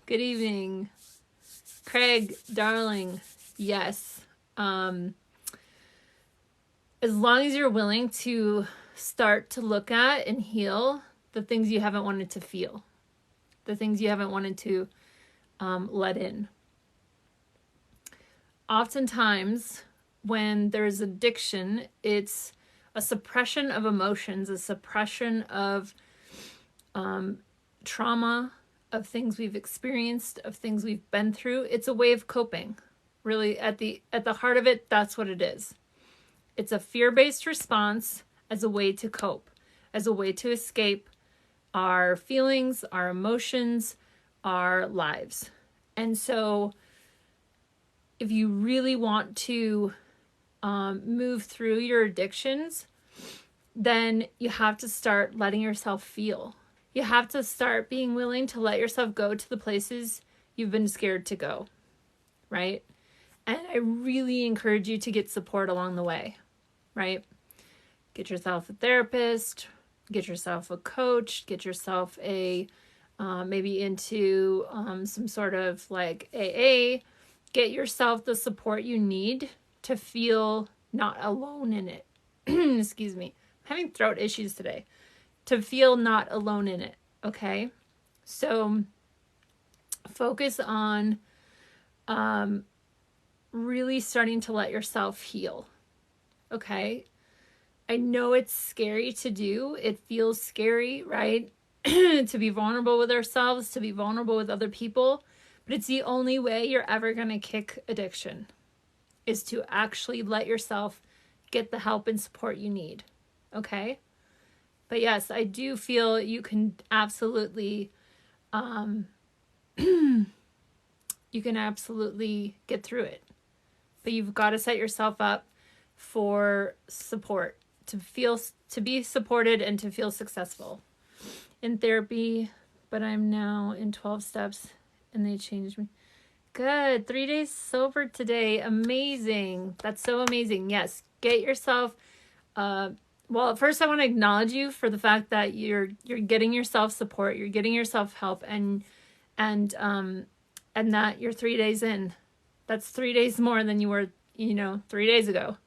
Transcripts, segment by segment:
Good evening. Craig, darling, yes. As long as you're willing to start to look at and heal the things you haven't wanted to feel, the things you haven't wanted to let in. Oftentimes, when there's addiction, it's a suppression of emotions, a suppression of trauma, of things we've experienced, of things we've been through. It's a way of coping. Really, at the heart of it, that's what it is. It's a fear-based response as a way to cope, as a way to escape our feelings, our emotions, our lives. And so if you really want to move through your addictions, then you have to start letting yourself feel. You have to start being willing to let yourself go to the places you've been scared to go, right? And I really encourage you to get support along the way, right? Get yourself a therapist, get yourself a coach, get yourself a, maybe into some sort of like AA. Get yourself the support you need to feel not alone in it. Excuse me. I'm having throat issues today. To feel not alone in it, okay? So focus on really starting to let yourself heal, okay? I know it's scary to do. It feels scary, right? To be vulnerable with ourselves, to be vulnerable with other people. But it's the only way you're ever going to kick addiction, is to actually let yourself get the help and support you need, okay? But yes, I do feel you can absolutely, you can absolutely get through it. But you've got to set yourself up for support, to be supported and to feel successful in therapy. But I'm now in 12 steps and they changed me. Good. 3 days sober today. Amazing. That's so amazing. Yes. Get yourself, well, first I want to acknowledge you for the fact that you're getting yourself support, you're getting yourself help, and that you're 3 days in. That's 3 days more than you were, 3 days ago.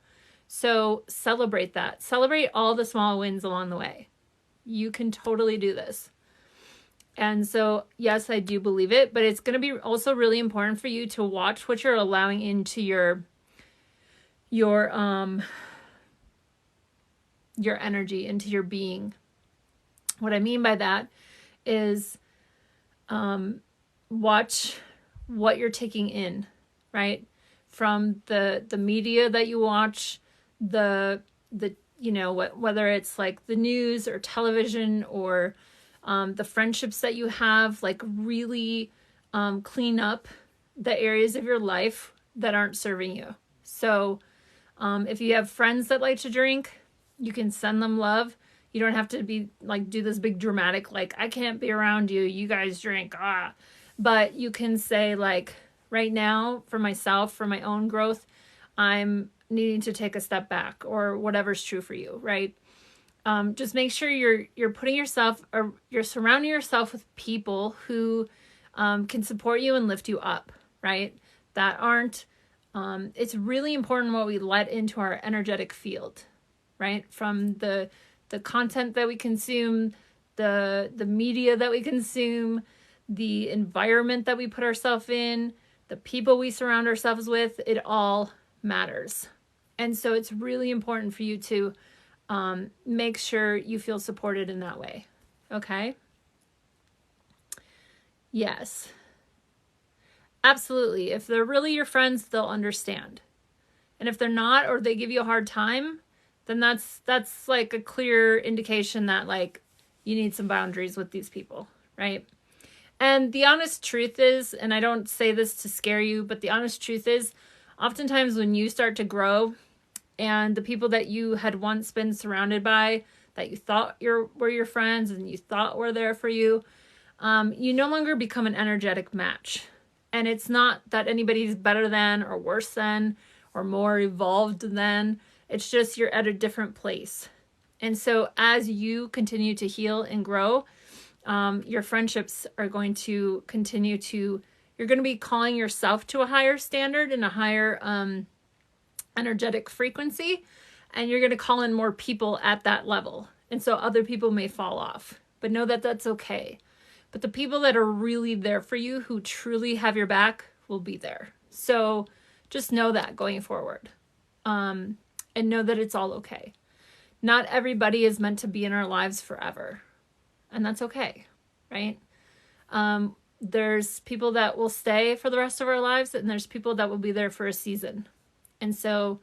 So celebrate that. Celebrate all the small wins along the way. You can totally do this. And so, yes, I do believe it, but it's going to be also really important for you to watch what you're allowing into your energy, into your being. What I mean by that is watch what you're taking in, right? From the media that you watch, whether it's like the news or television or the friendships that you have, like really clean up the areas of your life that aren't serving you. So if you have friends that like to drink, you can send them love. You don't have to be like, do this big dramatic, like, I can't be around you, you guys drink, But you can say, like, right now, for myself, for my own growth, I'm needing to take a step back, or whatever's true for you, right? Just make sure you're putting yourself, or you're surrounding yourself with people who can support you and lift you up, right? That aren't, it's really important what we let into our energetic field, right? From the content that we consume, the media that we consume, the environment that we put ourselves in, the people we surround ourselves with, it all matters. And so it's really important for you to make sure you feel supported in that way. Okay? Yes. Absolutely. If they're really your friends, they'll understand. And if they're not, or they give you a hard time, then that's like a clear indication that, like, you need some boundaries with these people, right? And the honest truth is, and I don't say this to scare you, but the honest truth is, oftentimes when you start to grow and the people that you had once been surrounded by, that you thought were your friends and you thought were there for you, you no longer become an energetic match. And it's not that anybody's better than or worse than or more evolved than. It's just you're at a different place. And so as you continue to heal and grow, Your friendships are going to continue to, you're going to be calling yourself to a higher standard and a higher energetic frequency, and you're going to call in more people at that level. And so other people may fall off, but know that that's okay. But the people that are really there for you, who truly have your back, will be there. So just know that going forward. And know that it's all okay. Not everybody is meant to be in our lives forever. And that's okay, right? There's people that will stay for the rest of our lives, and there's people that will be there for a season. And so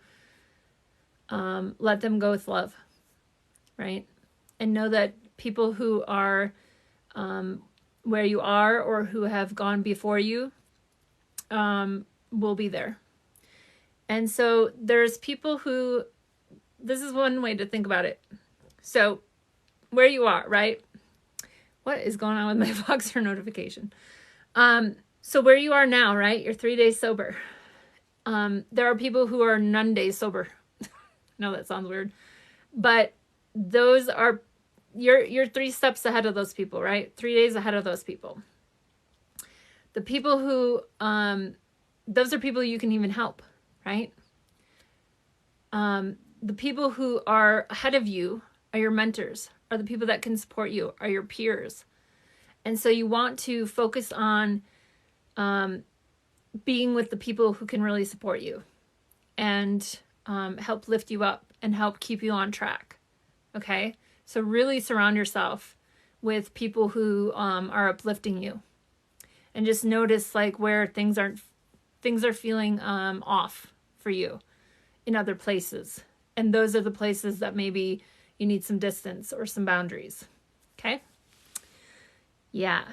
let them go with love, right? And know that people who are where you are or who have gone before you will be there. And so there's people who, this is one way to think about it. So where you are, right? What is going on with my Voxer notification? So where you are now, right? You're 3 days sober. There are people who are none days sober. No, that sounds weird. But those are, you're 3 steps ahead of those people, right? 3 days ahead of those people. The people who, those are people you can even help, right? The people who are ahead of you are your mentors, are the people that can support you, are your peers. And so you want to focus on being with the people who can really support you and help lift you up and help keep you on track. Okay? So really surround yourself with people who are uplifting you. And just notice like where things are feeling off for you in other places. And those are the places that maybe you need some distance or some boundaries. Okay? Yeah.